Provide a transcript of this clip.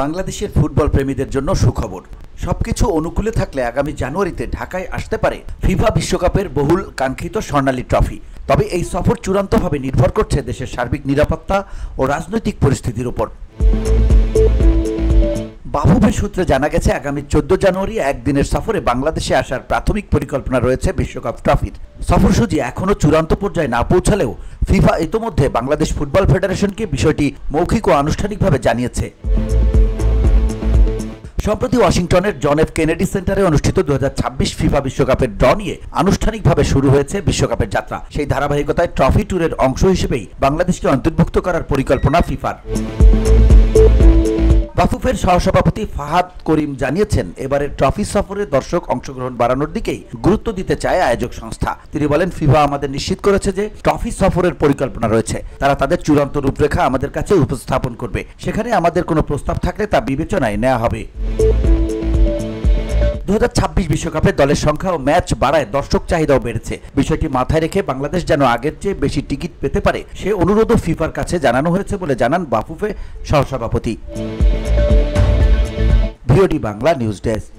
বাংলাদেশের ফুটবল প্রেমীদের জন্য সুখবর। সবকিছু অনুকূলে থাকলে আগামী জানুয়ারিতে ঢাকায় আসতে পারে ফিফা বিশ্বকাপের বহুল কাঙ্ক্ষিত স্বর্ণালী ট্রফি। তবে এই সফর চূড়ান্তভাবে নির্ভর করছে দেশের সার্বিক নিরাপত্তা ও রাজনৈতিক পরিস্থিতির উপর। বাফুফের সূত্রে জানা গেছে, আগামী 14 জানুয়ারি একদিনের সফরে বাংলাদেশে আসার প্রাথমিক পরিকল্পনা রয়েছে বিশ্বকাপ ট্রফির। সফরসূচি এখনও চূড়ান্ত পর্যায়ে না পৌঁছালেও ফিফা ইতোমধ্যে বাংলাদেশ ফুটবল ফেডারেশনকে বিষয়টি মৌখিক ও আনুষ্ঠানিকভাবে জানিয়েছে। সম্প্রতি ওয়াশিংটনের জন এফ কেনেডি সেন্টারে অনুষ্ঠিত 2026 ফিফা বিশ্বকাপের ড্র নিয়ে আনুষ্ঠানিকভাবে শুরু হয়েছে বিশ্বকাপের যাত্রা। সেই ধারাবাহিকতায় ট্রফি ট্যুরের অংশ হিসেবেই বাংলাদেশকে অন্তর্ভুক্ত করার পরিকল্পনা ফিফার। বাফুফের সহসভাপতি ফাহাদ করিম জানিয়েছেন, এবারের ট্রফি সফরে দর্শক অংশগ্রহণ বাড়ানোর দিকেই গুরুত্ব দিতে চায় আয়োজক সংস্থা। তিনি বলেন, ফিফা আমাদের নিশ্চিত করেছে যে ট্রফি সফরের পরিকল্পনা রয়েছে। তারা তাদের চূড়ান্ত রূপরেখা আমাদের কাছে উপস্থাপন করবে। সেখানে আমাদের কোনো প্রস্তাব থাকলে তা বিবেচনায় নেওয়া হবে। 2026 বিশ্বকাপে দলের সংখ্যা ও ম্যাচ বাড়ায় দর্শক চাহিদাও বেড়েছে। বিষয়টি মাথায় রেখে বাংলাদেশ যেন আগের চেয়ে বেশি টিকিট পেতে পারে সে অনুরোধও ফিফার কাছে জানানো হয়েছে বলে জানান বাফুফে সহসভাপতি। VOD Bangla news desk.